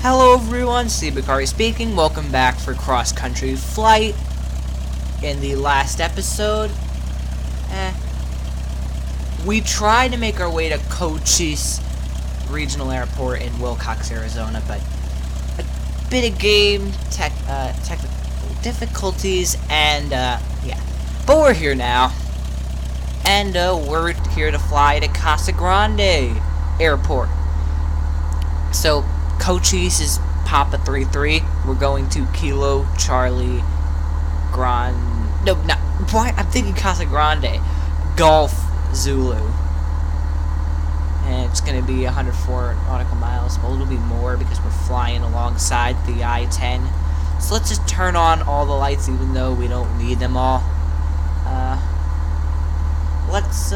Hello everyone, Steve Bakari speaking. Welcome back for Cross Country Flight. In the last episode, we tried to make our way to Cochise Regional Airport in Willcox, Arizona, but a bit of technical difficulties, and yeah. But we're here now, and we're here to fly to Casa Grande Airport. So Cochise is Papa 33. We're going to Kilo Charlie No, not why? I'm thinking Casa Grande Golf Zulu, and it's going to be 104 nautical miles, a little bit more because we're flying alongside the I-10. So let's just turn on all the lights, even though we don't need them all. Let's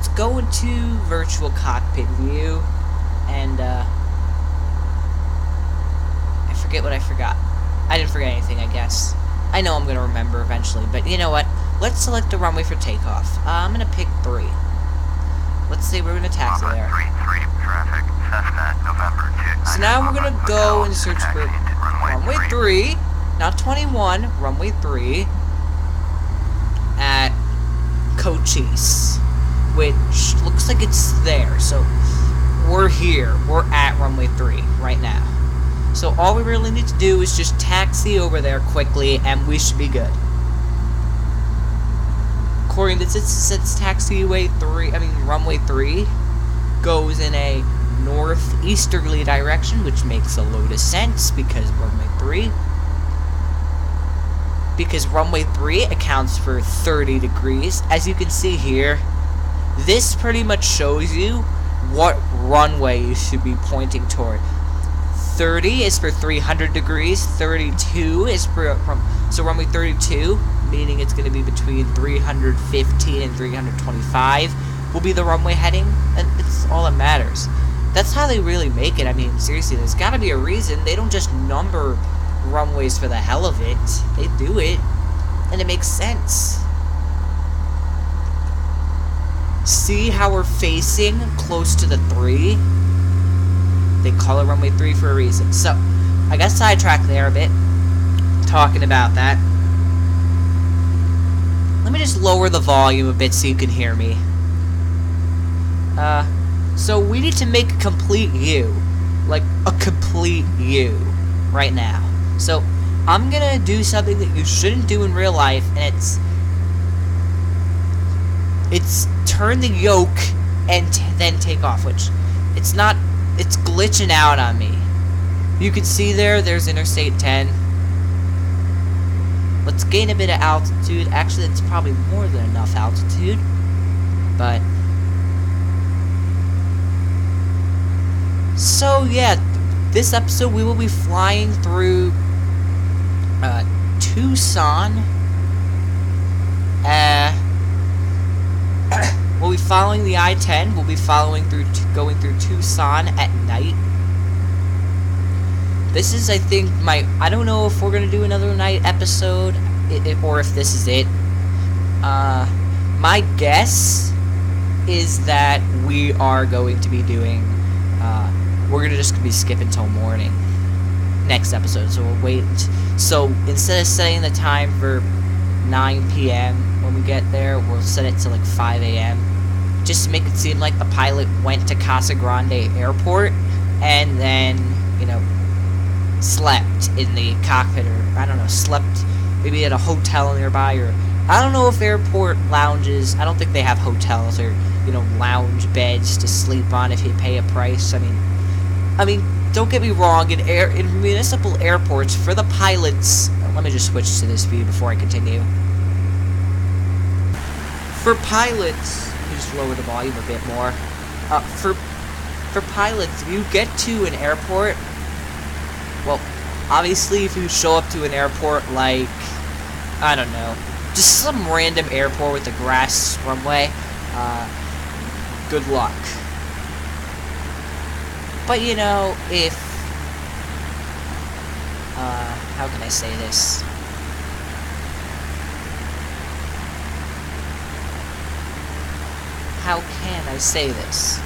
go into virtual cockpit view, and I forget what I forgot. I didn't forget anything, I guess. I know I'm gonna remember eventually, but you know what? Let's select a runway for takeoff. I'm gonna pick 3. Let's say we're gonna taxi there. Traffic, Cessna, November 2. So now we're gonna go and search for runway 3, not 21, runway 3 at Cochise, which looks like it's there. So we're here. We're at runway 3 right now. So all we really need to do is just taxi over there quickly, and we should be good. According to this, it says runway 3 goes in a northeasterly direction, which makes a load of sense because runway 3 accounts for 30 degrees. As you can see here, this pretty much shows you what runway you should be pointing toward. 30 is for 300 degrees, 32 is for, so runway 32, meaning it's going to be between 315 and 325, will be the runway heading, and it's all that matters. That's how they really make it. I mean, seriously, there's got to be a reason. They don't just number runways for the hell of it. They do it, and it makes sense. See how we're facing close to the 3? They call it runway 3 for a reason. So, I got sidetracked there a bit, talking about that. Let me just lower the volume a bit so you can hear me. So we need to make a complete U. Like, a complete U. Right now. So, I'm gonna do something that you shouldn't do in real life, and it's turn the yoke and then take off, which it's not. It's glitching out on me. You can see there's Interstate 10. Let's gain a bit of altitude. Actually, it's probably more than enough altitude. But so yeah, this episode we will be flying through Tucson. We'll be following the I-10. We'll be going through Tucson at night. This is, I think, I don't know if we're gonna do another night episode, or if this is it. My guess is that we are going to be doing, we're just gonna be skipping till morning next episode. So we'll wait. So instead of setting the time for 9 p.m. when we get there, we'll set it to like 5 a.m. just to make it seem like the pilot went to Casa Grande Airport and then, you know, slept in the cockpit, or I don't know, slept maybe at a hotel nearby, or I don't know if airport lounges, I don't think they have hotels or, you know, lounge beds to sleep on if you pay a price. I mean, don't get me wrong, in municipal airports, for the pilots, let me just switch to this view before I continue. For pilots, just lower the volume a bit more. For pilots, if you get to an airport, well, obviously if you show up to an airport like, I don't know, just some random airport with a grass runway, good luck. But you know, if, how can I say this? How can I say this?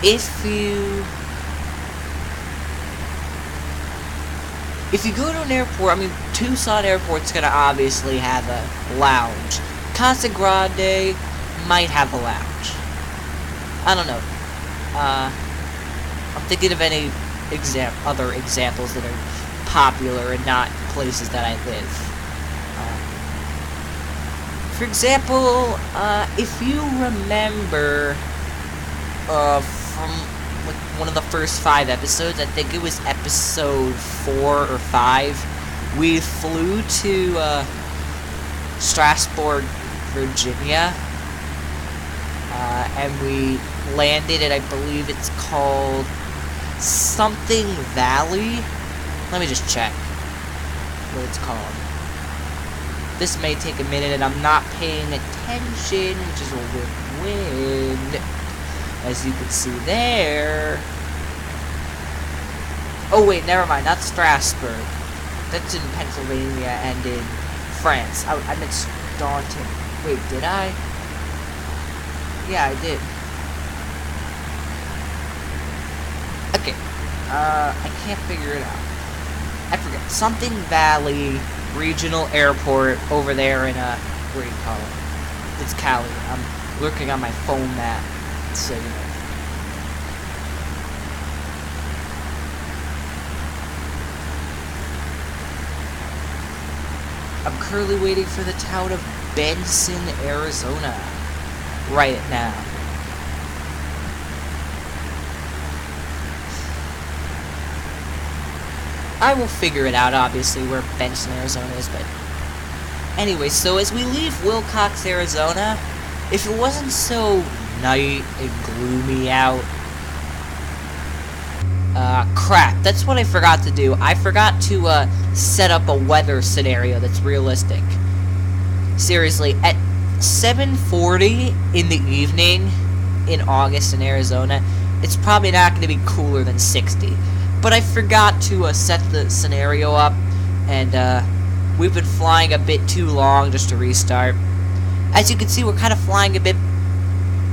if you go to an airport, I mean, Tucson Airport's gonna obviously have a lounge. Casa Grande might have a lounge. I don't know. I'm thinking of any other examples that are popular and not places that I live. For example, if you remember from like one of the first 5 episodes, I think it was episode 4 or 5, we flew to Strasburg, Virginia, and we landed at, I believe it's called something Valley. Let me just check what it's called. This may take a minute and I'm not paying attention, which is a win-win, as you can see there. Oh wait, never mind, not Strasbourg. That's in Pennsylvania and in France. I meant Staunton. Wait, did I? Yeah, I did. Okay, I can't figure it out. I forget. Something Valley Regional Airport over there in, where do you call it? It's Cali. I'm looking on my phone map, so you know. I'm currently waiting for the town of Benson, Arizona, right now. I will figure it out, obviously, where Benson, Arizona is, but... Anyway, so as we leave Willcox, Arizona, if it wasn't so night and gloomy out... crap, that's what I forgot to do. I forgot to, set up a weather scenario that's realistic. Seriously, at 7:40 in the evening in August in Arizona, it's probably not going to be cooler than 60. But I forgot to set the scenario up, and we've been flying a bit too long just to restart. As you can see, we're kind of flying a bit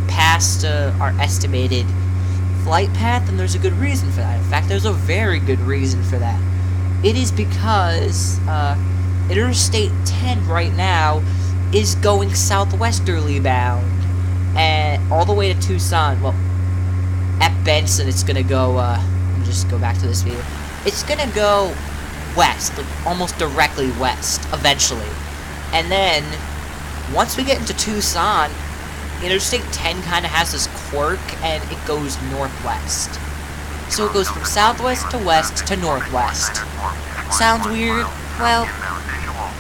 past our estimated flight path, and there's a good reason for that. In fact, there's a very good reason for that. It is because Interstate 10 right now is going southwesterly bound, and all the way to Tucson. Well, at Benson, it's gonna go. Just go back to this view. It's gonna go west, like almost directly west, eventually. And then, once we get into Tucson, Interstate 10 kind of has this quirk, and it goes northwest. So it goes from southwest to west to northwest. Sounds weird? Well,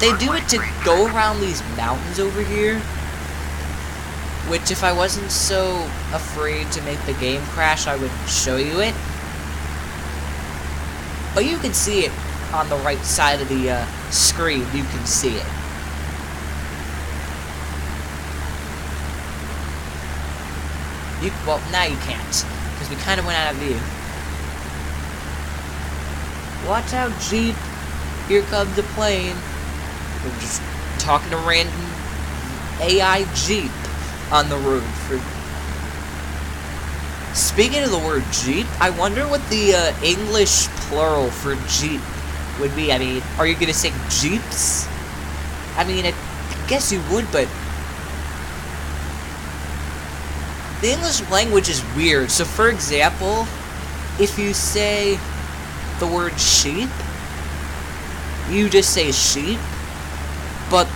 they do it to go around these mountains over here, which if I wasn't so afraid to make the game crash, I would show you it. But you can see it on the right side of the screen. You can see it. Well, now you can't, because we kind of went out of view. Watch out, Jeep. Here comes the plane. We're just talking to random AI Jeep on the road. Speaking of the word Jeep, I wonder what the English plural for Jeep would be. I mean, are you going to say Jeeps? I mean, I guess you would, but... the English language is weird. So, for example, if you say the word sheep, you just say sheep. But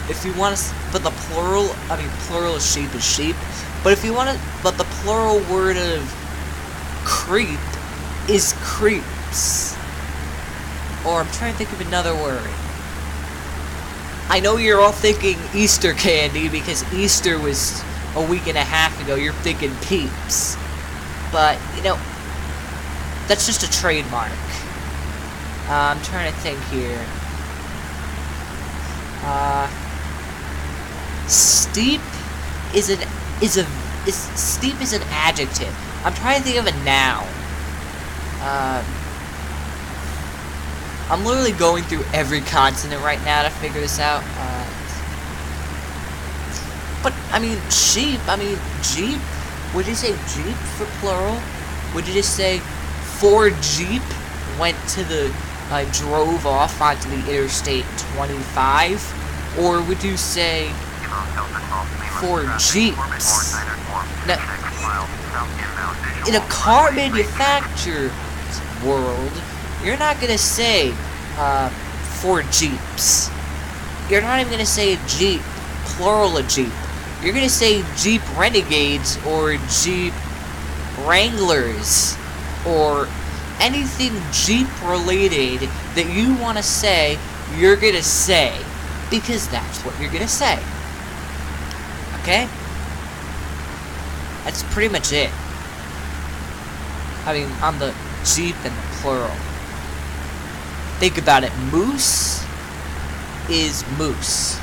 if you want to... but the plural... I mean, plural of sheep is sheep. But if you want to... but the plural word of creep is creeps. Or I'm trying to think of another word. I know you're all thinking Easter candy because Easter was a week and a half ago. You're thinking peeps. But, you know, that's just a trademark. I'm trying to think here. Steep is an... steep is an adjective. I'm trying to think of a noun. I'm literally going through every consonant right now to figure this out. But, I mean, sheep, I mean, Jeep, Would you say Jeep for plural? Would you just say 4 Jeep went to the, drove off onto the Interstate 25? Or would you say 4 Jeeps? Now, in a car manufacturer's world, you're not gonna say, 4 Jeeps. You're not even gonna say a Jeep, plural a Jeep. You're gonna say Jeep Renegades or Jeep Wranglers or anything Jeep related that you want to say, you're gonna say, because that's what you're gonna say. Okay? That's pretty much it. I mean, on the Jeep and the plural. Think about it. Moose is moose.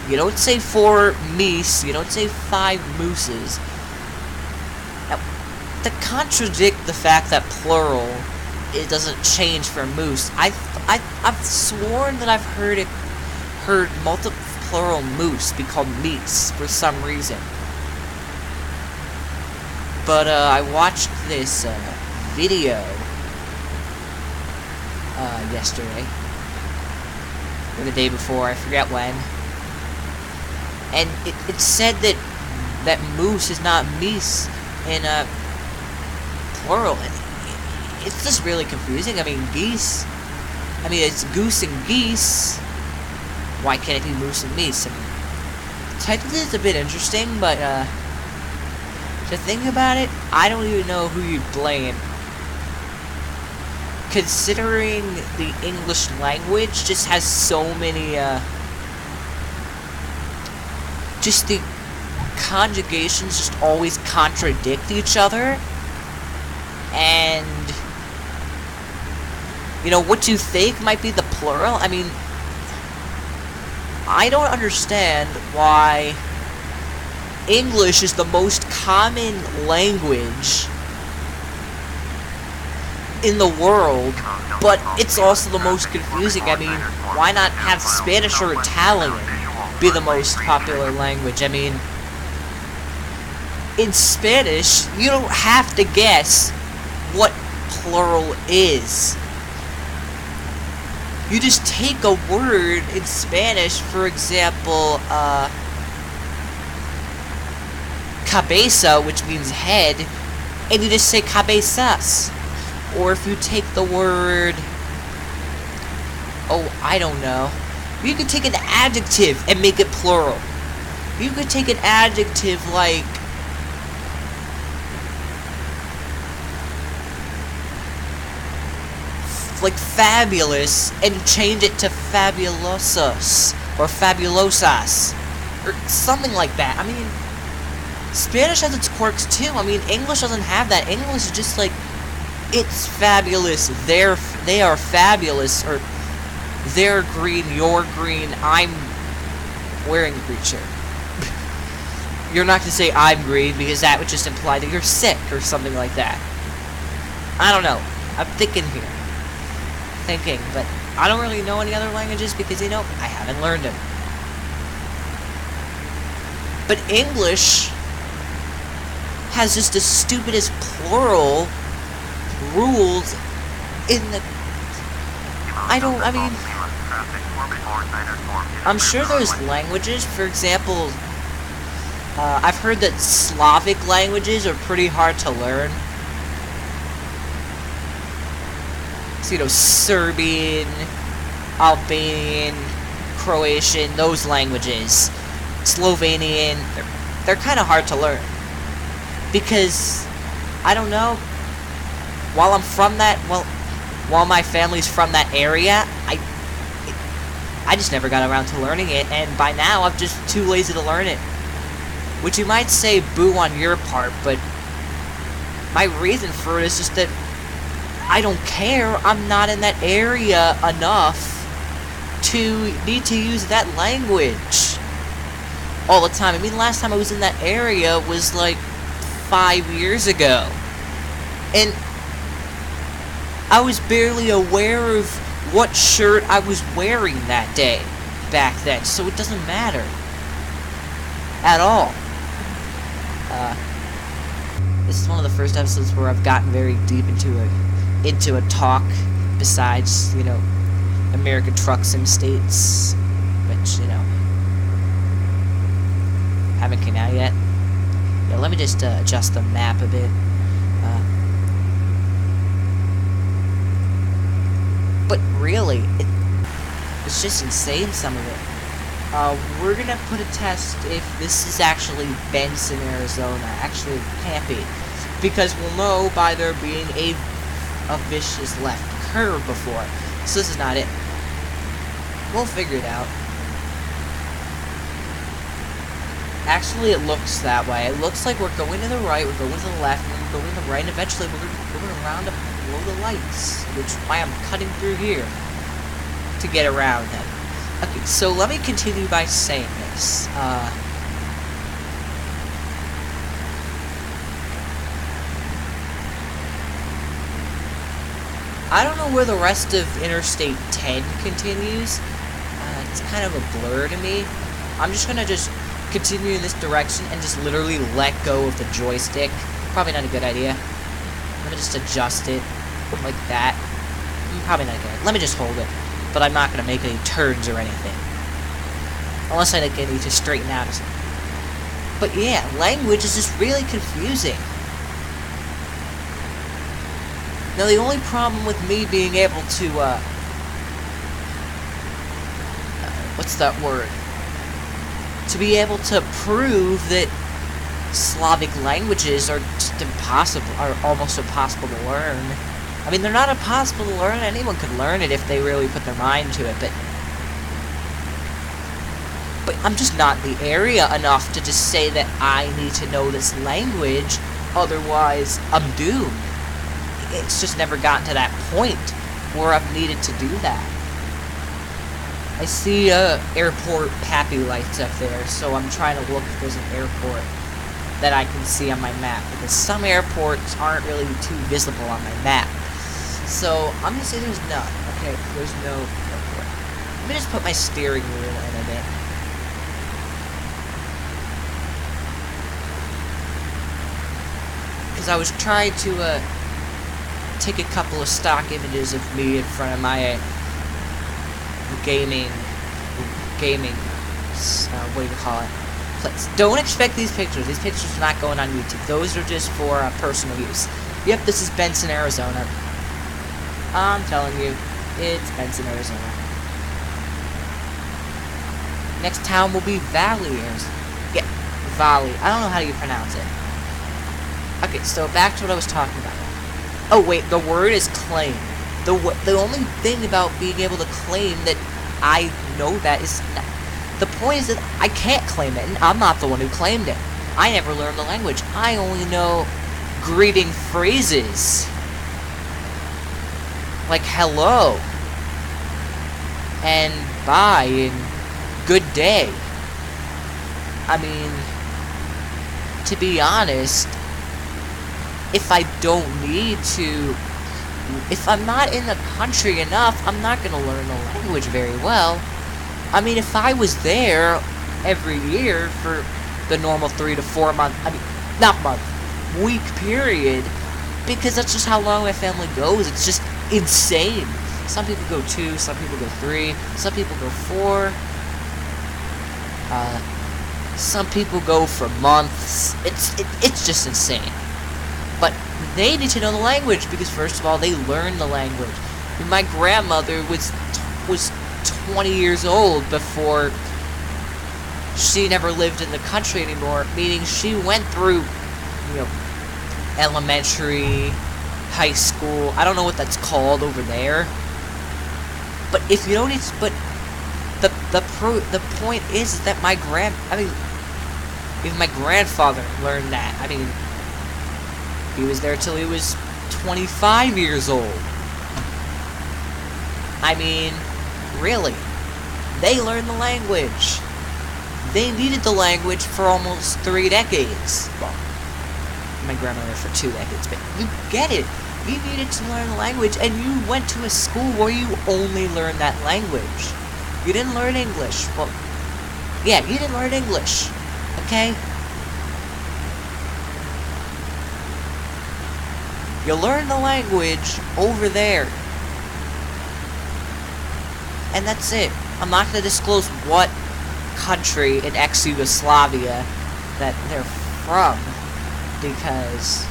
You don't say 4 meese. You don't say 5 mooses. Now, to contradict the fact that plural, it doesn't change for moose, I've sworn that I've heard multiple plural moose be called meese for some reason. But I watched this video yesterday or the day before, I forget when, and it said that moose is not meese in plural. It's just really confusing. I mean, geese. I mean, it's goose and geese. Why can't it be moose and meese? I mean, technically, it's a bit interesting, but to think about it, I don't even know who you'd blame. Considering the English language just has so many, just the conjugations just always contradict each other. And, you know, what you think might be the plural? I mean, I don't understand why English is the most common language in the world, but it's also the most confusing. I mean, why not have Spanish or Italian be the most popular language? I mean, in Spanish, you don't have to guess what plural is. You just take a word in Spanish, for example, cabeza, which means head, and you just say cabezas. Or if you take the word, oh, I don't know, you could take an adjective and make it plural. You could take an adjective like fabulous and change it to fabulosas or fabulosas or something like that. I mean, Spanish has its quirks too. I mean, English doesn't have that. English is just like, it's fabulous, they are fabulous, or they're green, you're green, I'm wearing a green shirt. You're not going to say I'm green, because that would just imply that you're sick, or something like that. I don't know. I'm thinking, but I don't really know any other languages, because, you know, I haven't learned them. But English has just the stupidest plural rules in the... I mean, I'm sure there's languages, for example, I've heard that Slavic languages are pretty hard to learn. So, you know, Serbian, Albanian, Croatian, those languages, Slovenian, they're kind of hard to learn. Because, I don't know, while my family's from that area, I just never got around to learning it, and by now I'm just too lazy to learn it. Which you might say boo on your part, but my reason for it is just that I don't care. I'm not in that area enough to need to use that language all the time. I mean, last time I was in that area was like 5 years ago. And I was barely aware of what shirt I was wearing that day back then, so it doesn't matter at all. This is one of the first episodes where I've gotten very deep into a talk besides, you know, American Truck Sim States, which, you know, haven't came out yet. Yeah, let me just adjust the map a bit. But really, it's just insane, some of it. We're gonna put a test if this is actually Benson, Arizona. Actually, it can't be, because we'll know by there being a vicious left curve before. So this is not it. We'll figure it out. Actually, it looks that way. It looks like we're going to the right, we're going to the left, and then we're going to the right, and eventually we're going to round up below the lights, which I am cutting through here to get around them. Okay, so let me continue by saying this. I don't know where the rest of Interstate 10 continues. It's kind of a blur to me. I'm just gonna continue in this direction and just literally let go of the joystick. Probably not a good idea. Let me just adjust it like that. Probably not good. Let me just hold it. But I'm not gonna make any turns or anything. Unless I need to straighten out or something. But yeah, language is just really confusing. Now the only problem with me being able to, what's that word? To be able to prove that Slavic languages are just impossible, are almost impossible to learn. I mean, they're not impossible to learn, anyone could learn it if they really put their mind to it, but I'm just not in the area enough to just say that I need to know this language, otherwise I'm doomed. It's just never gotten to that point where I've needed to do that. I see airport happy lights up there, so I'm trying to look if there's an airport that I can see on my map, because some airports aren't really too visible on my map. So I'm gonna say there's none. Okay, there's no airport. Let me just put my steering wheel in a bit. Because I was trying to take a couple of stock images of me in front of my gaming, what do you call it? Place. Don't expect these pictures. These pictures are not going on YouTube. Those are just for personal use. Yep, this is Benson, Arizona. I'm telling you, it's Benson, Arizona. Next town will be Valley, Arizona. Yeah, Valley. I don't know how you pronounce it. Okay, so back to what I was talking about. Oh wait, the word is claim. The only thing about being able to claim that I know that is... The point is that I can't claim it, and I'm not the one who claimed it. I never learned the language. I only know greeting phrases. Like hello. And bye, and good day. I mean, to be honest, if I don't need to... If I'm not in the country enough, I'm not going to learn the language very well. I mean, if I was there every year for the normal 3 to 4 month, I mean, not month, week period, because that's just how long my family goes. It's just insane. Some people go 2, some people go 3, some people go 4. Some people go for months. It's just insane. But they need to know the language, because first of all, they learn the language. I mean, my grandmother was 20 years old before she never lived in the country anymore, meaning she went through, you know, elementary, high school. I don't know what that's called over there. But if you don't need, but the point is that even my grandfather learned that. I mean, he was there till he was 25 years old. I mean, really, they learned the language. They needed the language for almost 3 decades. Well, my grandmother for 2 decades, but you get it. You needed to learn the language, and you went to a school where you only learned that language. You didn't learn English. Well, yeah, you didn't learn English. Okay? You learn the language over there. And that's it. I'm not going to disclose what country in ex-Yugoslavia that they're from, because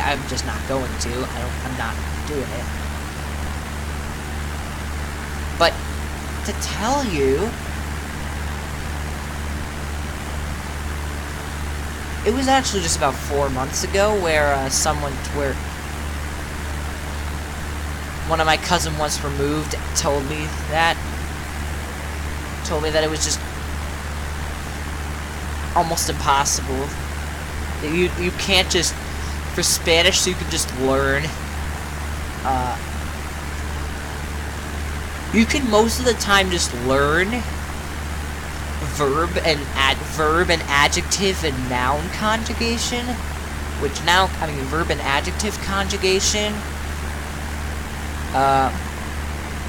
I'm just not going to. I'm not doing it. But to tell you, it was actually just about 4 months ago where one of my cousin once removed told me that it was just almost impossible. You can't just, for Spanish, you can just learn. You can most of the time just learn verb and adjective and noun conjugation, verb and adjective conjugation,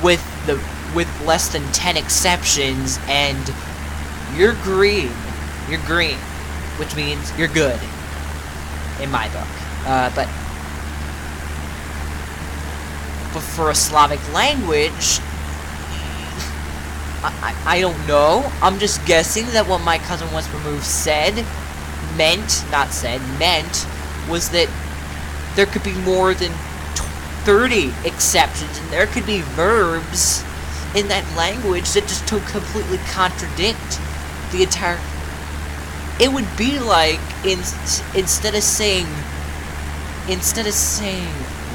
with less than 10 exceptions, and you're green, which means you're good, in my book. But for a Slavic language, I don't know. I'm just guessing that what my cousin once removed meant was that there could be more than 30 exceptions, and there could be verbs in that language that just completely contradict the entire. It would be like instead of saying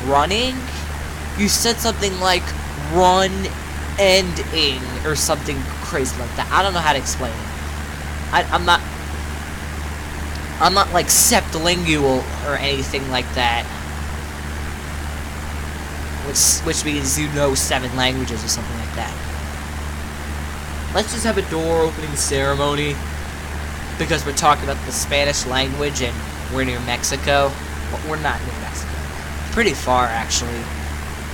running, you said something like run ending or something crazy like that. I don't know how to explain it. I'm not like septilingual or anything like that, which means you know 7 languages or something like that. Let's just have a door opening ceremony, because we're talking about the Spanish language and we're near Mexico. Well, we're not near Mexico. Pretty far, actually.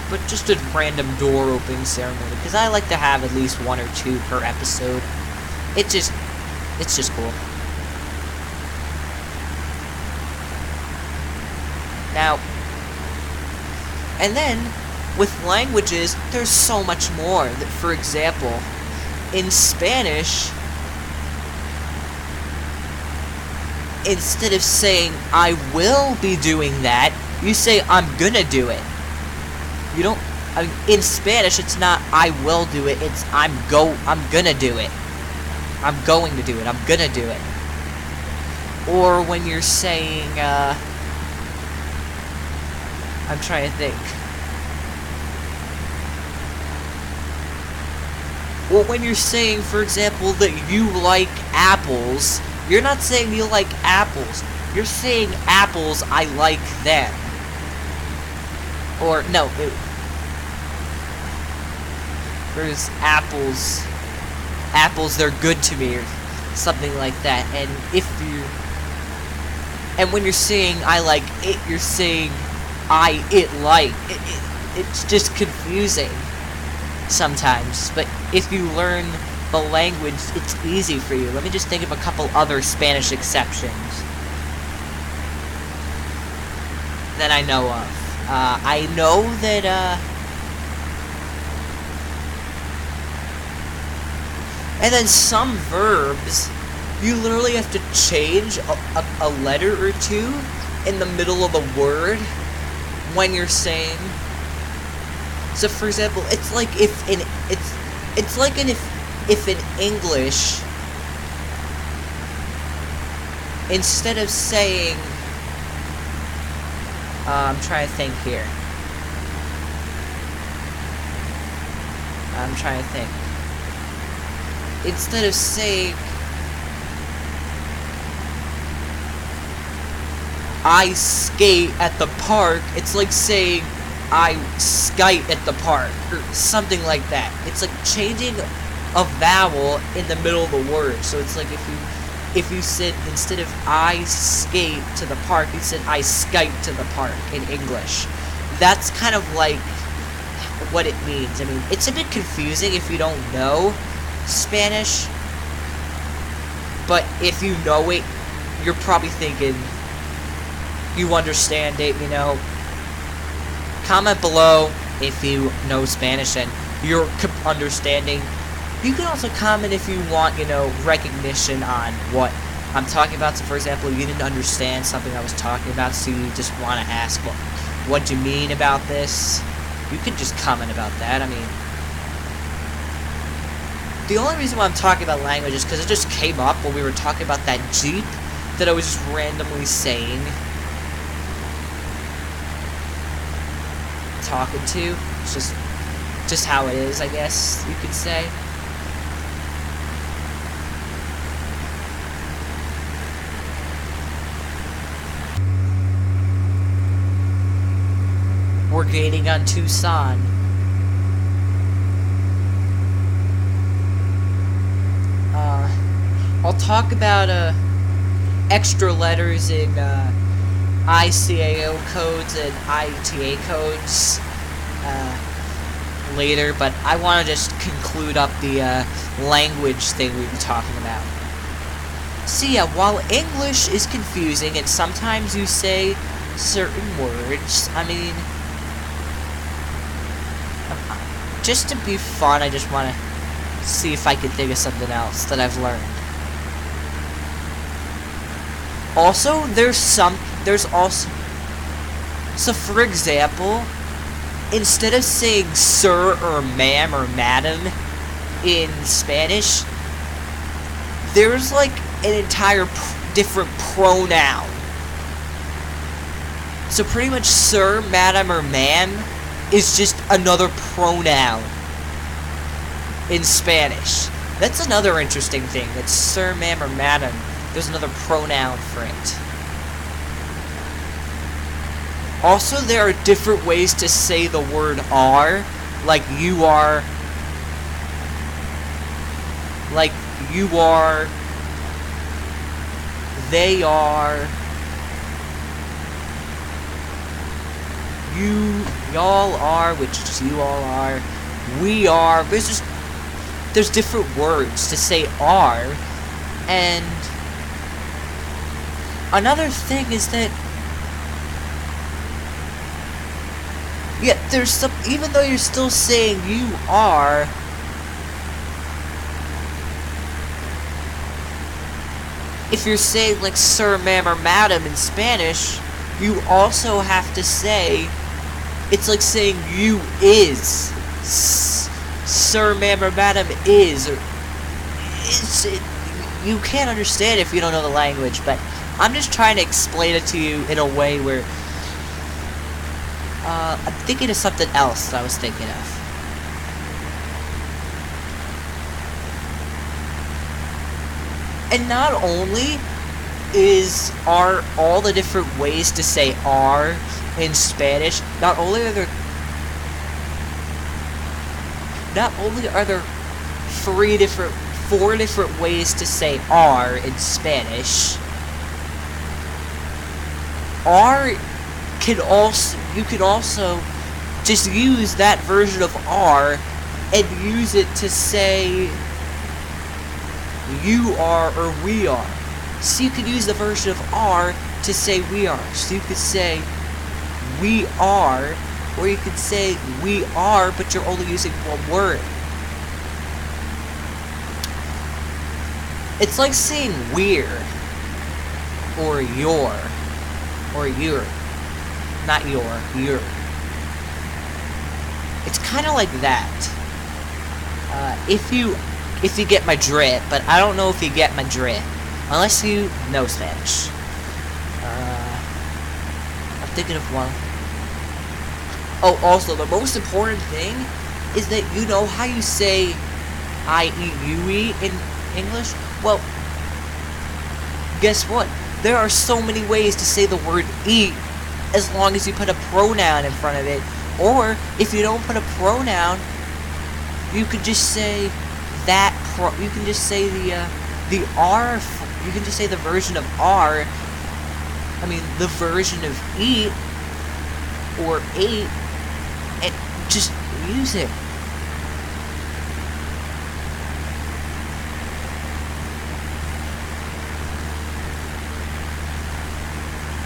But just a random door opening ceremony, because I like to have at least 1 or 2 per episode. It's just cool. Now, and then with languages, there's so much more. That, for example, in Spanish, instead of saying I will be doing that, you say I'm gonna do it. You don't. In Spanish, it's not I will do it. It's I'm gonna do it. I'm going to do it. I'm gonna do it. Or when you're saying, I'm trying to think. Well, when you're saying, for example, that you like apples, you're not saying you like apples. You're saying apples, I like them. Or, no, there's apples, they're good to me, or something like that. And when you're saying I like it, you're saying it like. It's just confusing sometimes. But if you learn the language, it's easy for you. Let me just think of a couple other Spanish exceptions that I know of. I know that, and then some verbs, you literally have to change a letter or two in the middle of a word when you're saying. So, for example, it's like if in English, instead of saying, I'm trying to think here. Instead of saying I skate at the park, it's like saying I skite at the park, or something like that. It's like changing a vowel in the middle of the word. So it's like if you said, instead of I skate to the park, you said I skite to the park in English. That's kind of like what it means. I mean, it's a bit confusing if you don't know Spanish, but if you know it, you're probably thinking you understand it, you know. Comment below if you know Spanish and you're understanding. You can also comment if you want, you know, recognition on what I'm talking about. So, for example, you didn't understand something I was talking about, so you just want to ask, well, what do you mean about this? You could just comment about that. I mean, the only reason why I'm talking about language is because it just came up when we were talking about that Jeep that I was just randomly saying. Talking to. It's just how it is, I guess you could say. We're gaining on Tucson. I'll talk about extra letters in ICAO codes and ITA codes later, but I want to just conclude up the language thing we were talking about. So yeah, while English is confusing and sometimes you say certain words, I mean, just to be fun, I just want to see if I can think of something else that I've learned. Also, there's also, so for example, instead of saying sir or ma'am or madam in Spanish, there's like an entire different pronoun. So pretty much sir, madam, or ma'am is just another pronoun in Spanish. That's another interesting thing. That's sir, ma'am, or madam. There's another pronoun for it. Also, there are different ways to say the word are. Like you are. Like you are. They are. Y'all are, which is you all are. We are. There's different words to say are. And another thing is that, yeah, there's some, even though you're still saying you are, if you're saying like sir, ma'am, or madam in Spanish, you also have to say, it's like saying you is, sir, ma'am, or madam is, or you can't understand if you don't know the language, but I'm just trying to explain it to you in a way where I'm thinking of something else that I was thinking of. And not only are all the different ways to say are in Spanish, not only are there four different ways to say are in Spanish. Are you can also just use that version of are and use it to say you are or we are. So you could use the version of are to say we are. So you could say we are, or you could say we are, but you're only using one word. It's like saying we're, or your, or you're. Not you're. It's kind of like that. If you get my drift, but I don't know if you get my drift. Unless you know Spanish. I'm thinking of one. Oh, also, the most important thing is that you know how you say I eat, you eat in English? Well, guess what? There are so many ways to say the word eat as long as you put a pronoun in front of it. Or, if you don't put a pronoun, you could just say that you can just say the R, you can just say the version of R, I mean, the version of eat, or ate, and just use it.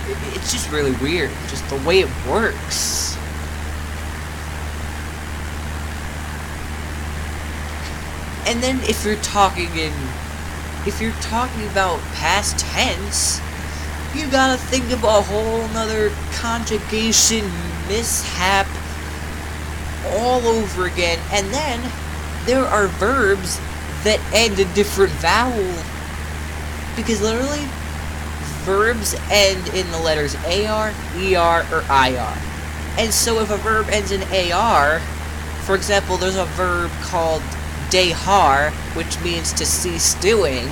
It's just really weird, just the way it works. And then if you're talking about past tense, you gotta think of a whole nother conjugation mishap all over again. And then there are verbs that end a different vowel, because literally verbs end in the letters AR, ER, or IR. And so if a verb ends in AR, for example, there's a verb called dehar, which means to cease doing.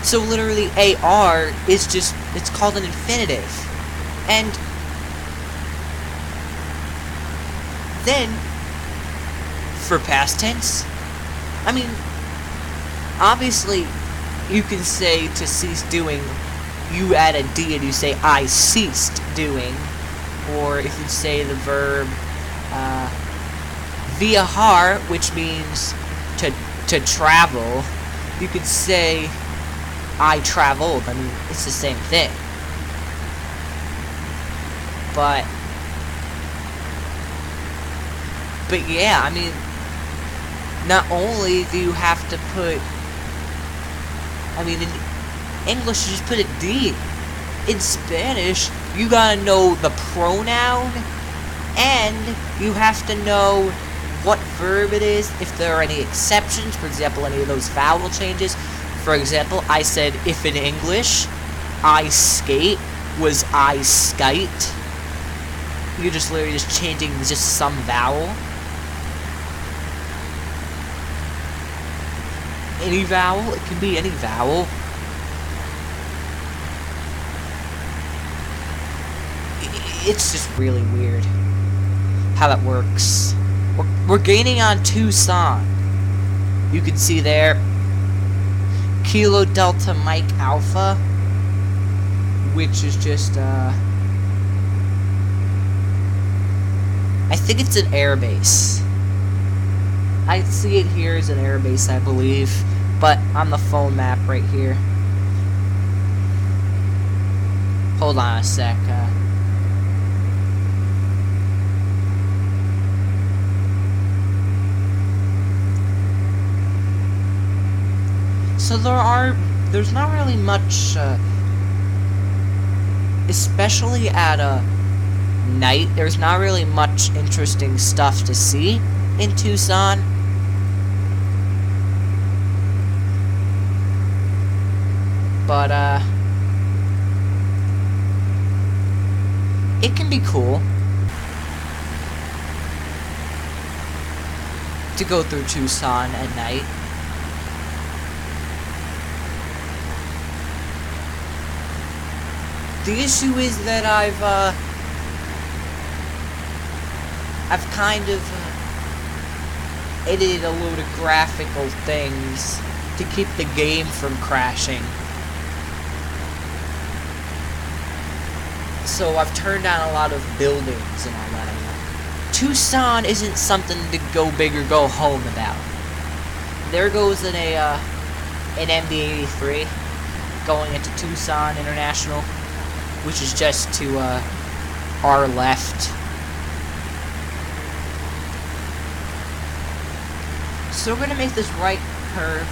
So literally AR is just, it's called an infinitive. And then for past tense, I mean, obviously you can say to cease doing, you add a D and you say I ceased doing. Or if you say the verb viajar, which means to travel, you could say I traveled. I mean, it's the same thing. But yeah, I mean, not only do you have to put, I mean, in English you just put a D. In Spanish, you gotta know the pronoun, and you have to know what verb it is, if there are any exceptions, for example, any of those vowel changes. For example, I said, if in English, I skate was I skite. You're just literally just changing just some vowel. Any vowel, it can be any vowel. It's just really weird how that works. We're gaining on Tucson. You can see there, Kilo Delta Mike Alpha, which is just, I think it's an air base. I see it here as an air base, I believe, but on the phone map right here. Hold on a sec. So there's not really much, especially at night, there's not really much interesting stuff to see in Tucson. But, it can be cool to go through Tucson at night. The issue is that I've kind of edited a load of graphical things to keep the game from crashing. So I've turned down a lot of buildings and all that. Tucson isn't something to go big or go home about. There goes an MD-83 going into Tucson International, which is just to our left. So we're gonna make this right curve.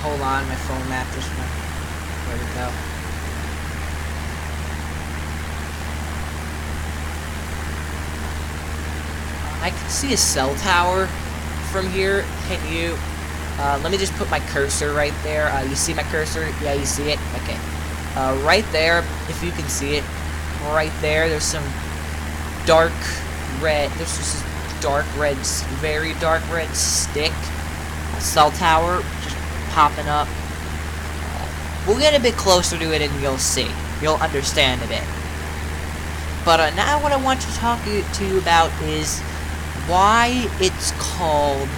Hold on, my phone map just went. Where'd it go? I can see a cell tower from here. Can you? Let me just put my cursor right there. You see my cursor? Yeah, you see it? Okay. Right there, if you can see it, right there, there's some dark red, there's just dark red, very dark red stick. A cell tower just popping up. We'll get a bit closer to it and you'll see. You'll understand a bit. But now what I want to talk to you about is why it's called,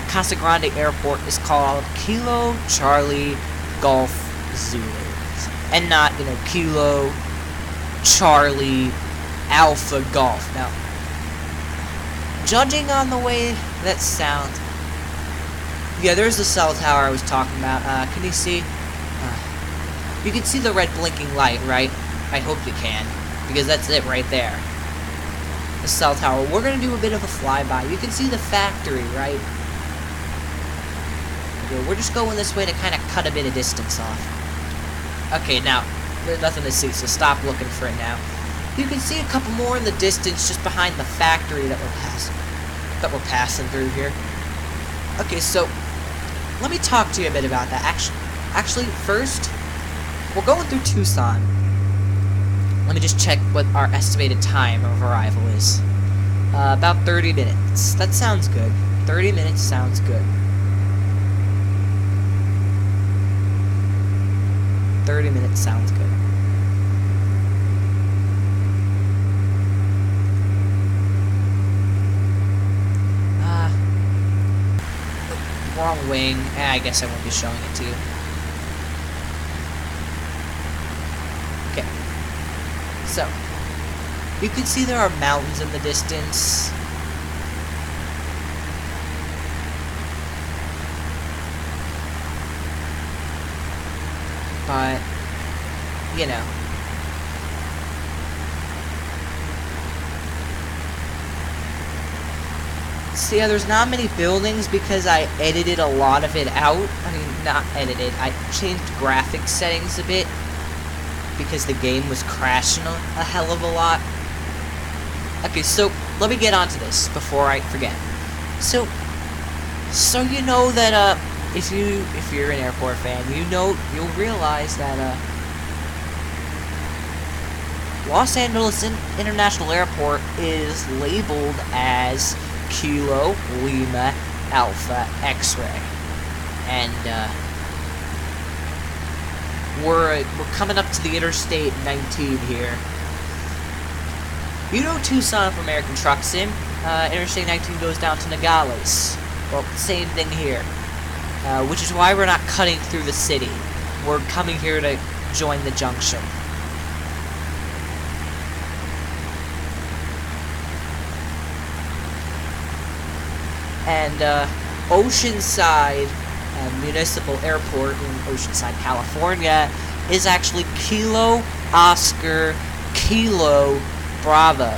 Casa Grande Airport is called Kilo Charlie Golf Zulu. And not, Kilo Charlie Alpha Golf. Now, judging on the way that sounds, yeah, there's the cell tower I was talking about. Can you see? You can see the red blinking light, right? I hope you can, because that's it right there. The cell tower. We're gonna do a bit of a flyby. You can see the factory, right? Yeah, we're just going this way to kind of cut a bit of distance off. Okay, now, there's nothing to see, so stop looking for it now. You can see a couple more in the distance just behind the factory that we're passing through here. Okay, so let me talk to you a bit about that. Actually, first, we're going through Tucson. Let me just check what our estimated time of arrival is. About 30 minutes. That sounds good. 30 minutes sounds good. 30 minutes sounds good. Wrong wing. I guess I won't be showing it to you. Okay. So, you can see there are mountains in the distance. But, you know. So yeah, there's not many buildings because I edited a lot of it out. I mean, not edited. I changed graphics settings a bit because the game was crashing a hell of a lot. Okay, so let me get onto this before I forget. So you know that if you're an airport fan, you'll realize that Los Angeles International Airport is labeled as Kilo Lima Alpha X-ray, and we're coming up to the Interstate 19 here. You know Tucson from American Truck Sim. Interstate 19 goes down to Nogales. Well, same thing here, which is why we're not cutting through the city. We're coming here to join the junction. And Oceanside Municipal Airport in Oceanside, California, is actually Kilo Oscar Kilo Bravo.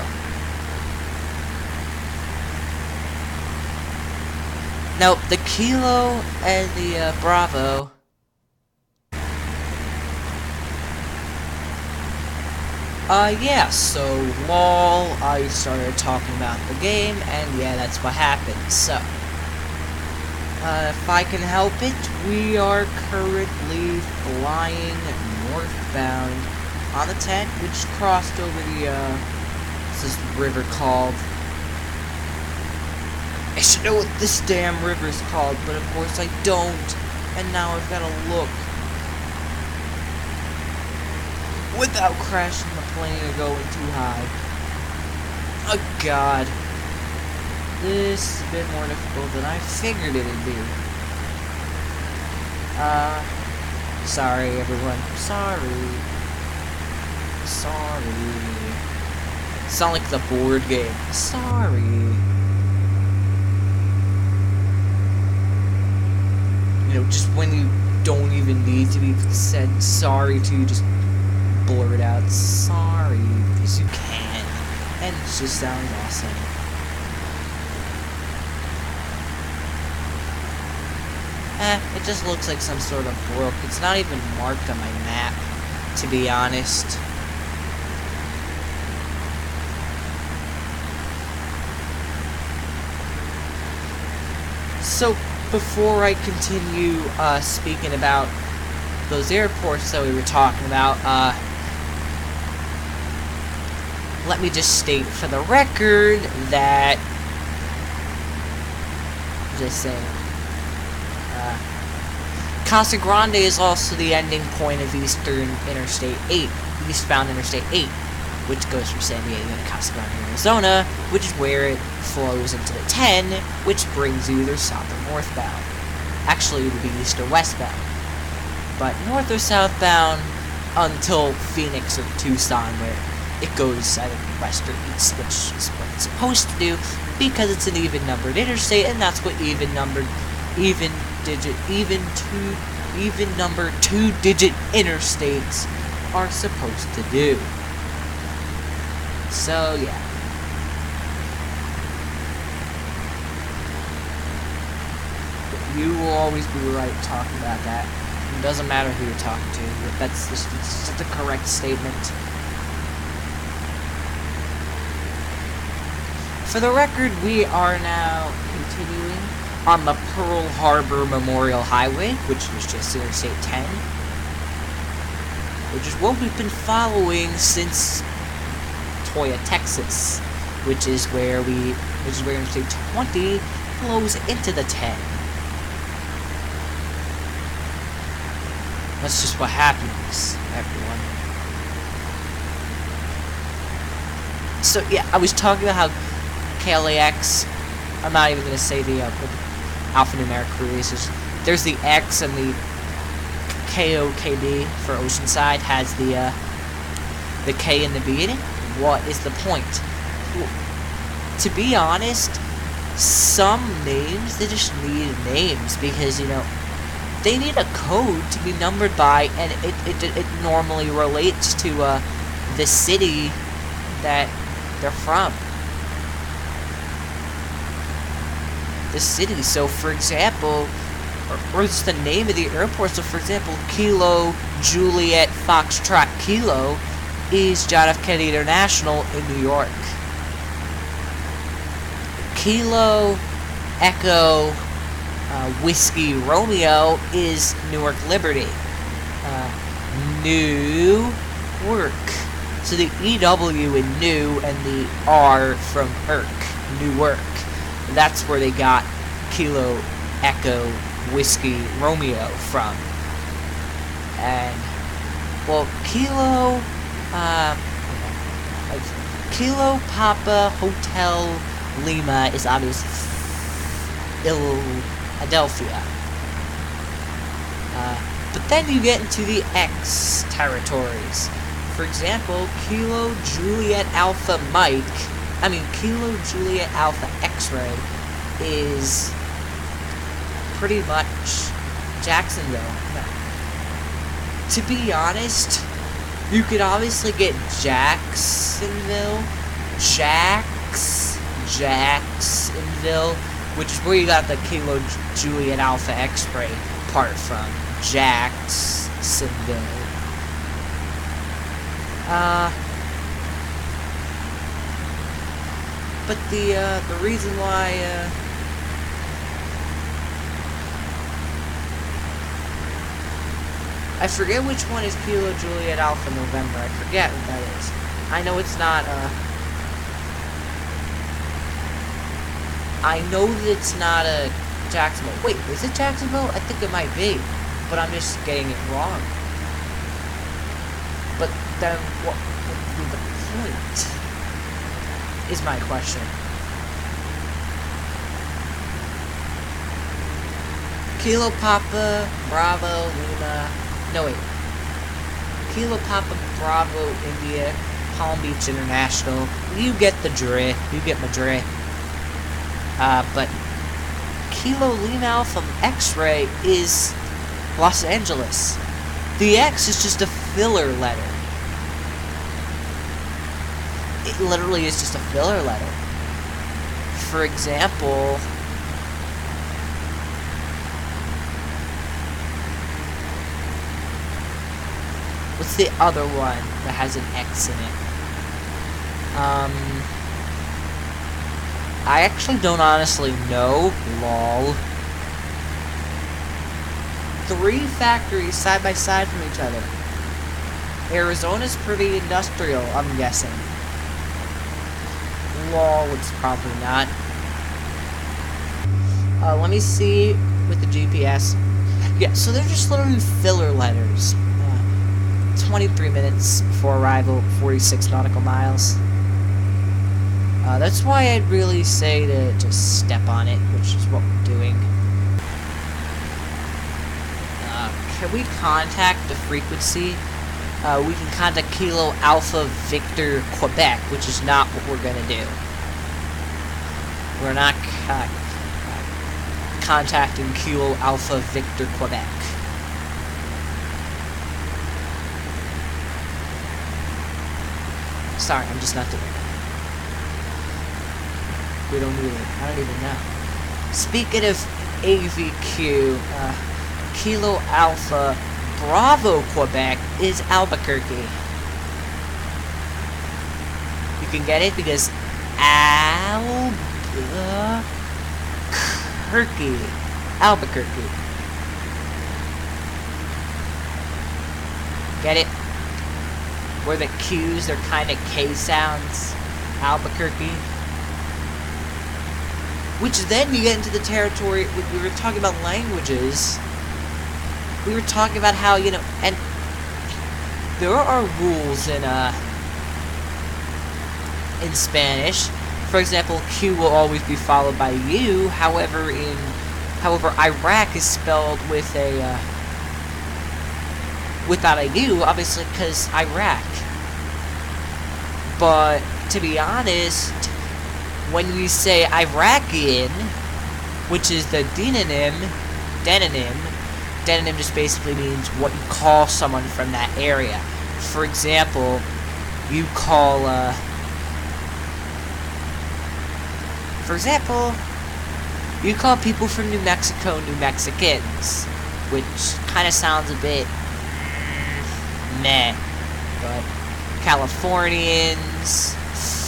Now, the Kilo and the Bravo yeah, so lol, I started talking about the game, and yeah, that's what happened. So, if I can help it, we are currently flying northbound on the 10, which crossed over the, what's this river called? I should know what this damn river is called, but of course I don't, and now I've gotta look. Without crashing the plane or going too high. Oh god. This is a bit more difficult than I figured it'd be. Sorry everyone. Sorry. Sound like the board game. Sorry. You know, just when you don't even need to be said sorry to, just blurt out sorry because you can, and it just sounds awesome. It just looks like some sort of brook. It's not even marked on my map, to be honest. So before I continue speaking about those airports that we were talking about, let me just state for the record that, just saying, Casa Grande is also the ending point of eastbound Interstate 8, which goes from San Diego to Casa Grande, Arizona, which is where it flows into the 10, which brings you either south or northbound. Actually, it would be east or westbound, but north or southbound until Phoenix or Tucson, where it goes either west or east, which is what it's supposed to do, because it's an even-numbered interstate, and that's what even digit, even number 2-digit interstates are supposed to do. So yeah. You will always be right talking about that. It doesn't matter who you're talking to. That's just a correct statement. For the record, we are now continuing on the Pearl Harbor Memorial Highway, which was just Interstate 10, which is what we've been following since Toya, Texas, which is where Interstate 20 flows into the 10. That's just what happens, everyone. So yeah, I was talking about how KLAX, I'm not even going to say the alphanumeric releases. There's the X, and the KOKB for Oceanside has the K in the beginning. What is the point? To be honest, some names, they just need names because, you know, they need a code to be numbered by, and it normally relates to the city that they're from. The city. So, for example, or just the name of the airport. So, for example, Kilo Juliet Foxtrot Kilo is John F. Kennedy International in New York. Kilo Echo Whiskey Romeo is Newark Liberty. Newark. So the EW in new and the R from Irk, Newark. That's where they got Kilo Echo Whiskey Romeo from. And, well, Kilo Papa Hotel Lima is obviously Philadelphia. But then you get into the X territories. For example, Kilo Juliet Alpha Kilo Juliet Alpha X-Ray is pretty much Jacksonville. No. To be honest, you could obviously get Jacksonville, Jacksonville, which is where you got the Kilo Juliet Alpha X-Ray part from. Jacksonville. But the reason why, I forget which one is Kilo Juliet Alpha November. I forget what that is. I know it's not, I know that it's not a Jacksonville. Wait, is it Jacksonville? I think it might be. But I'm just getting it wrong. But then, what would be the point? Is my question. Kilo Papa Bravo Lima. No wait. Kilo Papa Bravo India Palm Beach International. You get the drift. You get my drift. But Kilo Lima Alpha X-Ray is Los Angeles. The X is just a filler letter. It literally is just a filler letter. For example, what's the other one that has an X in it? I actually don't honestly know. Lol. 3 factories side by side from each other. Arizona's pretty industrial, I'm guessing. Lol, it's probably not. Let me see with the GPS. Yeah, so they're just literally filler letters. 23 minutes before arrival, 46 nautical miles. That's why I'd really say to just step on it, which is what we're doing. Can we contact the frequency? We can contact Kilo Alpha Victor Quebec, which is not what we're gonna do. We're not contacting Kilo Alpha Victor Quebec. Sorry, I'm just not doing it. We don't need it. I don't even know. Speaking of AVQ, Kilo Alpha Bravo Quebec is Albuquerque. You can get it because Albuquerque. Get it? Where the Q's, they're kind of K sounds. Albuquerque. Which then you get into the territory, we were talking about languages. We were talking about how, you know, and there are rules in Spanish. For example, Q will always be followed by U. However, Iraq is spelled with a without a U, obviously, because Iraq. But to be honest, when we say Iraqian, which is the demonym just basically means what you call someone from that area. For example, you call people from New Mexico New Mexicans, which kind of sounds a bit meh, but Californians,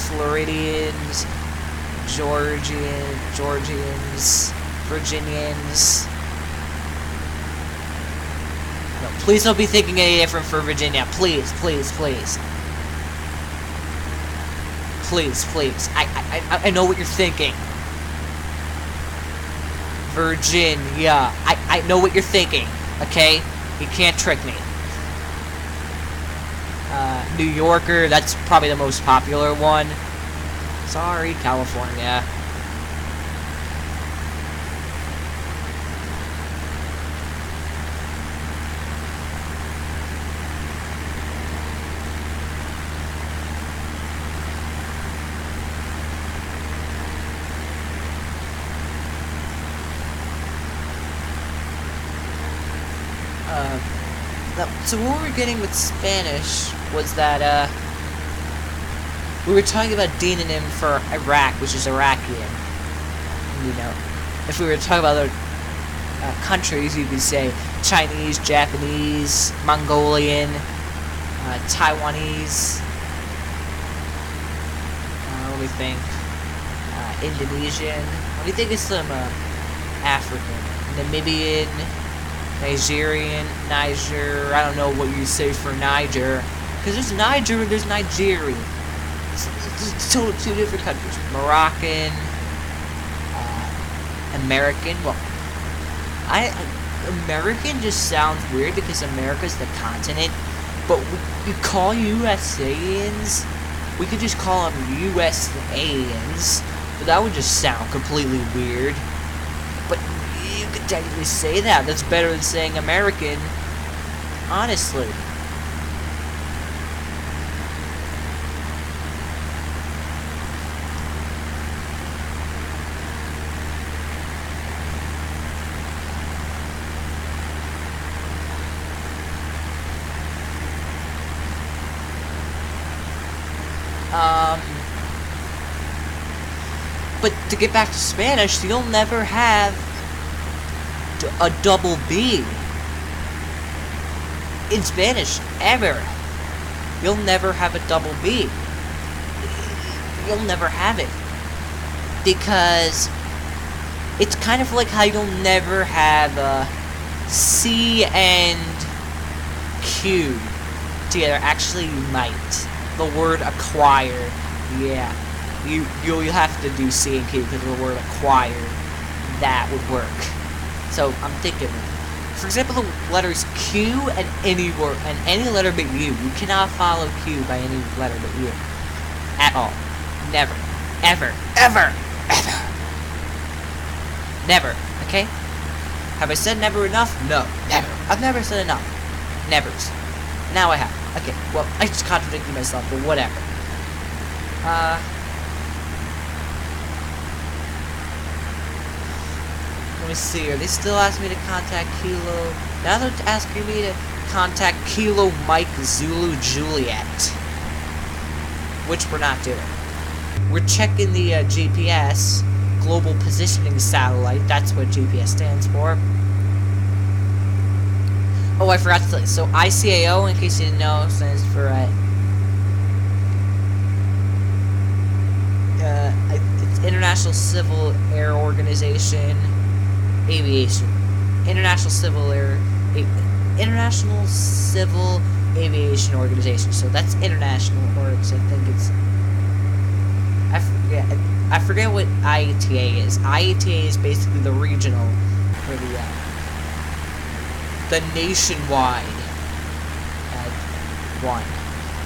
Floridians, Georgians, Virginians. No, please don't be thinking any different for Virginia. Please. I know what you're thinking. Virginia. I know what you're thinking. Okay? You can't trick me. New Yorker, that's probably the most popular one. Sorry, California. So what we were getting with Spanish was that, we were talking about demonym for Iraq, which is Iraqian. You know, if we were talking about other countries, you could say Chinese, Japanese, Mongolian, Taiwanese, let me think, Indonesian, let me think of some African, Namibian, Nigerian, Niger, I don't know what you say for Niger, because there's Niger and there's Nigerian. It's two different countries. Moroccan, American. Well, American just sounds weird because America's the continent. But we call USAians. We could just call them USAians, but that would just sound completely weird. But you could technically say that. That's better than saying American. Honestly. But to get back to Spanish, you'll never have a double B in Spanish, ever. You'll never have a double B. You'll never have it. Because it's kind of like how you'll never have C and Q together. Actually, you might. The word acquire, yeah. You'll have to do C and Q because of the word acquire. That would work. So I'm thinking, for example, the letters Q and any word and any letter but U. You cannot follow Q by any letter but U. At all. Never. Ever. Ever. Ever. Never. Okay? Have I said never enough? No. Never. I've never said enough. Nevers. Now I have. Okay, well, I just contradicted myself, but whatever. Let me see. Are they still asking me to contact Kilo? Now they're asking me to contact Kilo Mike Zulu Juliet, which we're not doing. We're checking the GPS, Global Positioning Satellite. That's what GPS stands for. Oh, I forgot to tell you. So ICAO, in case you didn't know, stands for it's International Civil Air Organization, Aviation, International Civil Aviation Organization. So that's international, or I think it's. I forget what IATA is. IATA is basically the regional, or the nationwide one.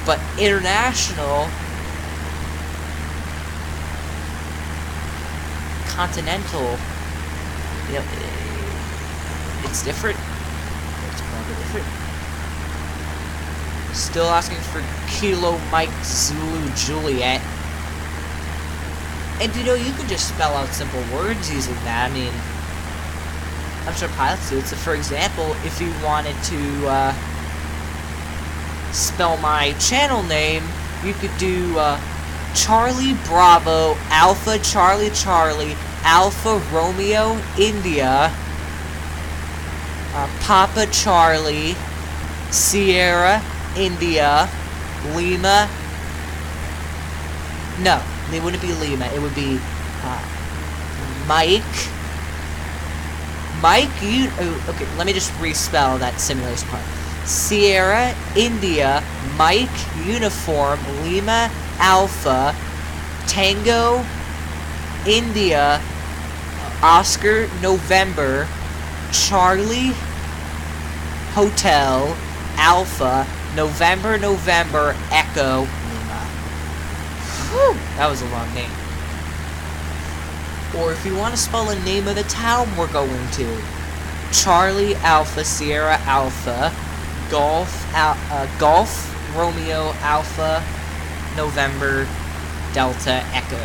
But international, continental, you know, it's different. It's probably different. Still asking for Kilo Mike Zulu Juliet. And you know, you could just spell out simple words using that. I mean, I'm sure pilots do it. So for example, if you wanted to spell my channel name, you could do Charlie Bravo Alpha Charlie Charlie Alpha Romeo India Papa Charlie Sierra India Lima. No, it wouldn't be Lima. It would be Mike. You okay? Let me just respell that simulation part. Sierra India Mike Uniform Lima Alpha Tango India Oscar November Charlie Hotel Alpha November Echo Lima. Whew, that was a long name. Or if you want to spell a name of the town we're going to, Charlie Alpha Sierra Alpha Golf Romeo Alpha November Delta Echo.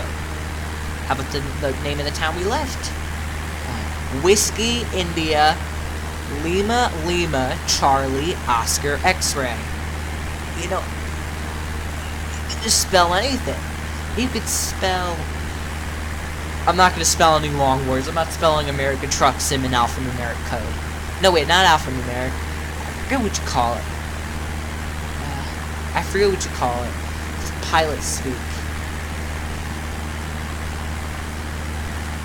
How about the name of the town we left? Whiskey India Lima Charlie Oscar X-Ray. You know, you could just spell anything. You could spell. I'm not going to spell any long words. I'm not spelling American Truck Sim in alphanumeric code. No, wait, not alphanumeric. I forget what you call it. I forget what you call it. It's pilot speak.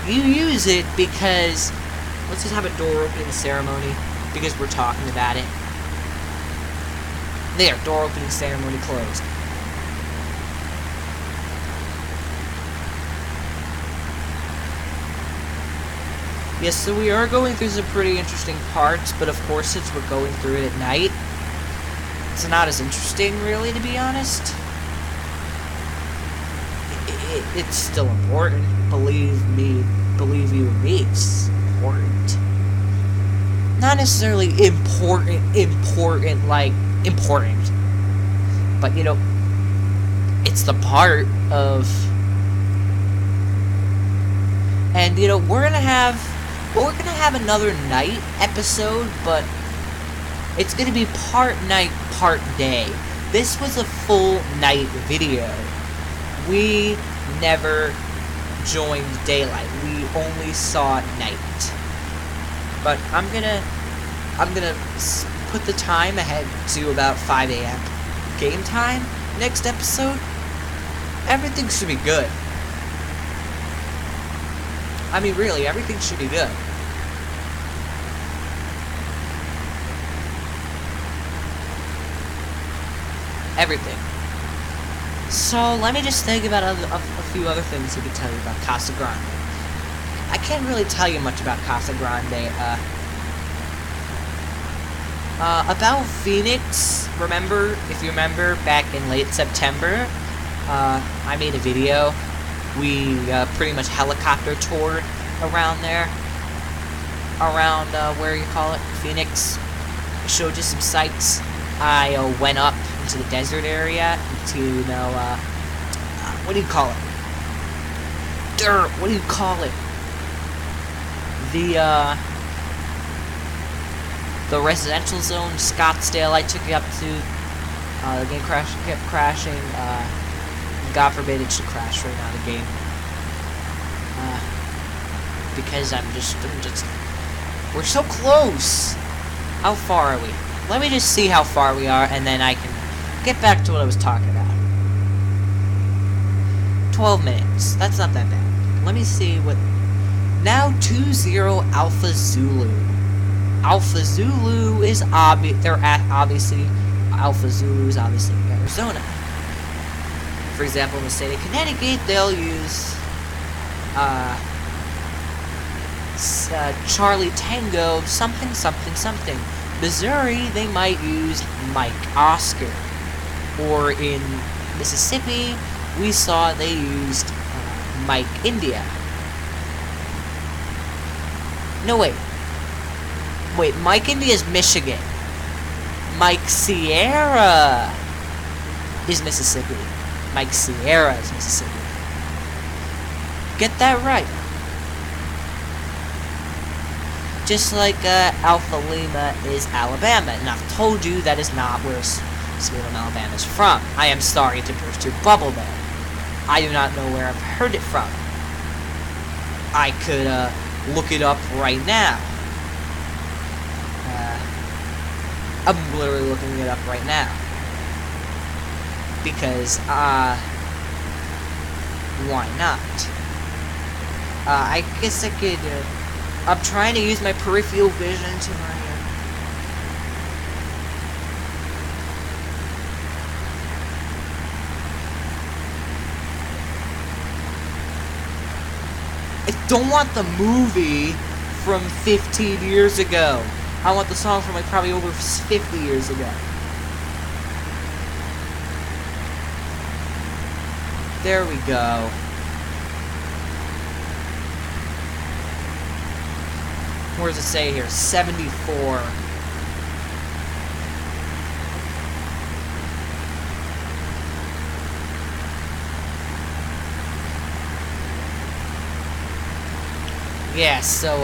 You use it because... Let's just have a door opening ceremony because we're talking about it. There, door opening ceremony closed. Yes, so we are going through some pretty interesting parts, but of course since we're going through it at night, it's not as interesting really, to be honest. It's still important. Believe you and me, it's important. Not necessarily important, like important. But, you know, it's the part of... And, you know, we're gonna have another night episode, but it's gonna be part night, part day. This was a full night video. We never joined daylight. We only saw night. But I'm gonna put the time ahead to about 5 a.m. game time. Next episode, everything should be good. I mean, really, everything should be good. Everything. So, let me just think about a few other things I could tell you about Casa Grande. I can't really tell you much about Casa Grande. About Phoenix, if you remember, back in late September, I made a video. We pretty much helicopter toured around there, around where you call it, Phoenix. I showed you some sights. I went up into the desert area, into, you know, what do you call it? What do you call it? the residential zone, Scottsdale, I took it up to. The game kept crashing. God forbid it should crash right now, the game. Because I'm just, we're so close. How far are we? Let me just see how far we are, and then I can get back to what I was talking about. 12 minutes. That's not that bad. Let me see what... Now 2-0 Alpha Zulu. Alpha Zulu is obviously... Alpha Zulu is obviously Arizona. For example, in the state of Connecticut, they'll use... Charlie Tango, something, something, something. Missouri, they might use Mike Oscar. Or in Mississippi, we saw they used Mike India. No, wait. Wait, Mike India is Michigan. Mike Sierra is Mississippi. Mike Sierra is Mississippi. Get that right. Just like Alpha Lima is Alabama. And I've told you that is not where Salem, Alabama is from. I am sorry to burst your bubble there. I do not know where I've heard it from. I could look it up right now. I'm literally looking it up right now. Because, why not? I guess I could, I'm trying to use my peripheral vision to my, I don't want the movie from 15 years ago. I want the song from like probably over 50 years ago. There we go. Where does it say here? 74. Yeah, so,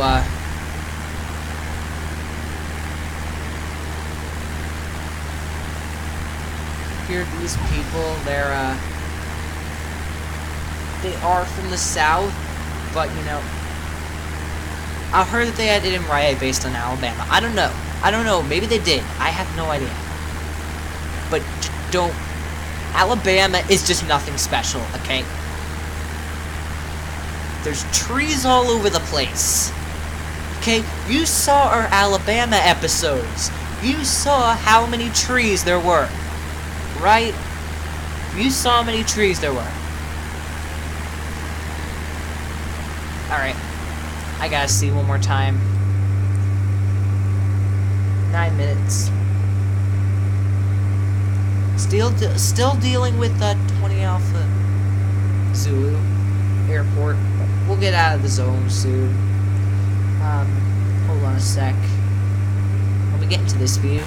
here these people, they are from the South, but, you know, I heard that they didn't riot based on Alabama. I don't know. I don't know. Maybe they did. I have no idea. But don't... Alabama is just nothing special, okay? There's trees all over the place. Okay? You saw our Alabama episodes. You saw how many trees there were. Right? You saw how many trees there were. Alright. I gotta see one more time. 9 minutes. Still dealing with 20 Alpha Zulu Airport. We'll get out of the zone soon. Hold on a sec. When we get into this view,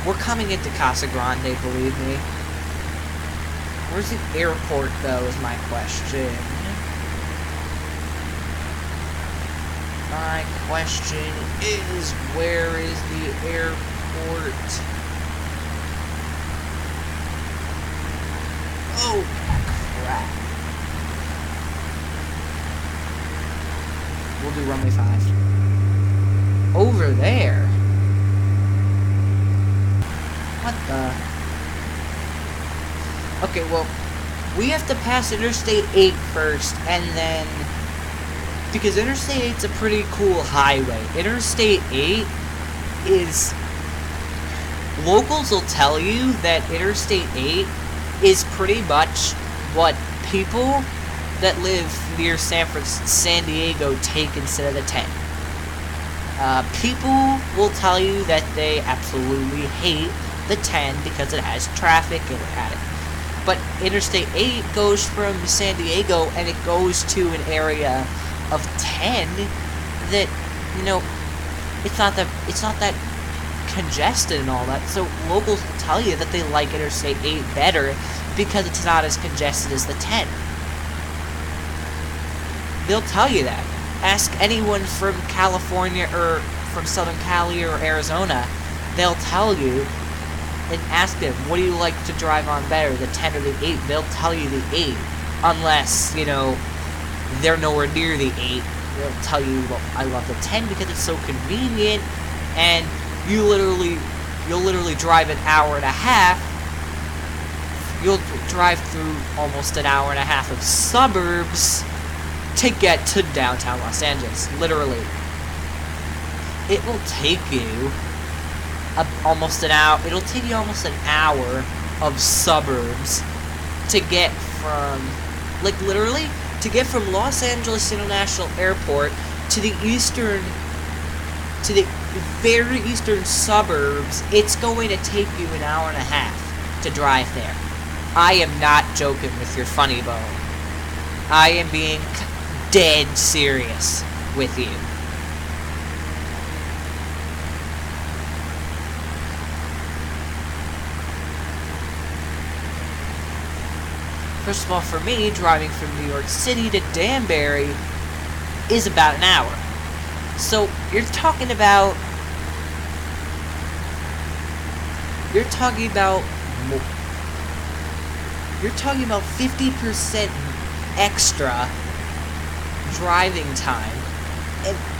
we're coming into Casa Grande, believe me. Where's the airport, though, is my question. My question is, where is the airport? Oh, crap. We'll do runway 5. Over there? What the? Okay, well, we have to pass Interstate 8 first, and then... Because Interstate 8's a pretty cool highway. Interstate 8 is... Locals will tell you that Interstate 8 is pretty much what people that live near San Diego take instead of the 10. People will tell you that they absolutely hate the 10 because it has traffic and it had it. But Interstate 8 goes from San Diego and it goes to an area of 10 that, you know, it's not that congested and all that. So locals will tell you that they like Interstate 8 better because it's not as congested as the 10. They'll tell you that. Ask anyone from California or from Southern Cali or Arizona. They'll tell you. And ask them, what do you like to drive on better, the 10 or the 8? They'll tell you the 8. Unless, you know, they're nowhere near the 8. They'll tell you, well, I love the 10 because it's so convenient. And you'll literally drive an hour and a half. You'll drive through almost an hour and a half of suburbs to get to downtown Los Angeles. Literally. It will take you almost an hour. It'll take you almost an hour of suburbs to get from, like, literally, to get from Los Angeles International Airport to the very eastern suburbs. It's going to take you an hour and a half to drive there. I am not joking with your funny bone. I am being dead serious with you. First of all, for me, driving from New York City to Danbury is about an hour. So, you're talking about 50% extra driving time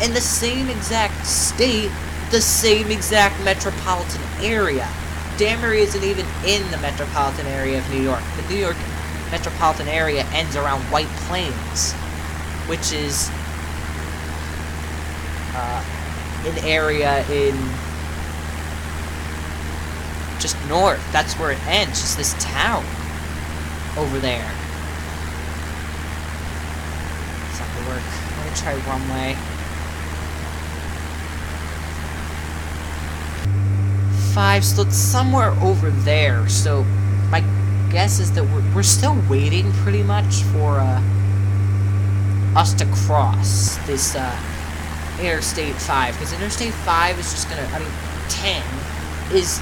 in the same exact state, the same exact metropolitan area. Danbury isn't even in the metropolitan area of New York. The New York metropolitan area ends around White Plains, which is an area in just north. That's where it ends, just this town over there. It's not gonna work. Let me try one way. 5, so it's somewhere over there. So my guess is that we're still waiting pretty much for us to cross this Interstate 5, because Interstate 5 is just gonna, 10 is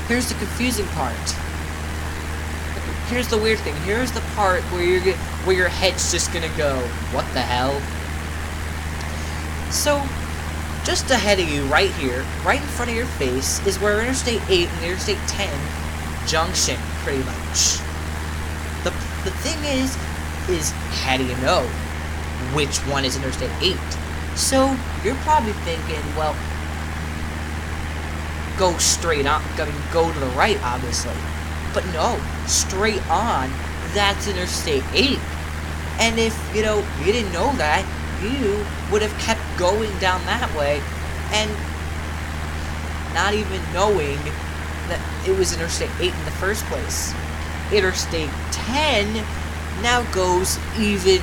here's the confusing part. Here's the weird thing. Here's the part where your head's just gonna go, what the hell? So, just ahead of you, right here, right in front of your face, is where Interstate 8 and Interstate 10 junction, pretty much. The thing is how do you know which one is Interstate 8? So, you're probably thinking, well, go straight on, go to the right, obviously. But no, straight on, that's Interstate 8. And if, you didn't know that, you would have kept going down that way and not even knowing that it was Interstate 8 in the first place. Interstate 10 now goes even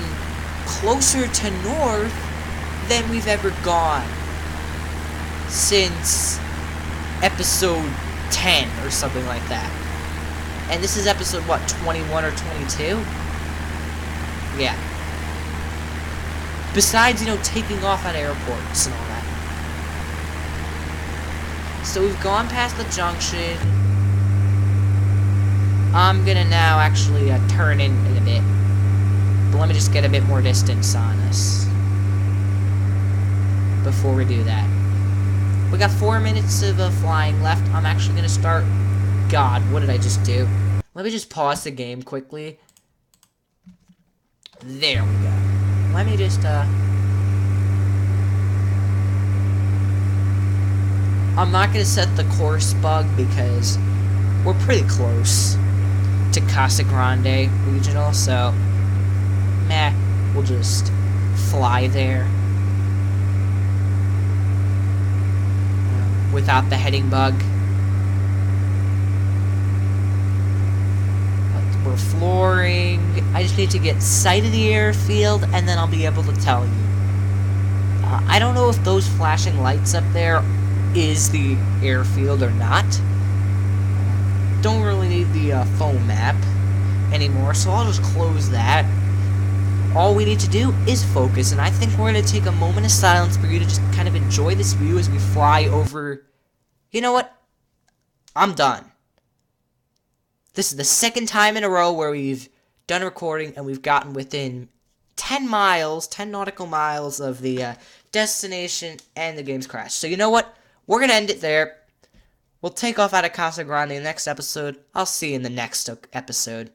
closer to north than we've ever gone since episode 10 or something like that. And this is episode, what, 21 or 22? Yeah. Besides, taking off at airports and all that. So we've gone past the junction. I'm gonna now actually turn in a bit. But let me just get a bit more distance on us before we do that. We got 4 minutes of flying left. I'm actually gonna start... God, what did I just do? Let me just pause the game quickly. There we go. Let me just, I'm not gonna set the course bug because we're pretty close to Casa Grande Regional, so we'll just fly there without the heading bug. We're flooring. I just need to get sight of the airfield, and then I'll be able to tell you. I don't know if those flashing lights up there is the airfield or not. Don't really need the phone map anymore, so I'll just close that. All we need to do is focus, and I think we're going to take a moment of silence for you to just kind of enjoy this view as we fly over... You know what? I'm done. This is the second time in a row where we've done a recording and we've gotten within 10 miles, 10 nautical miles of the destination, and the game's crashed. So you know what? We're going to end it there. We'll take off out of Casa Grande in the next episode. I'll see you in the next episode.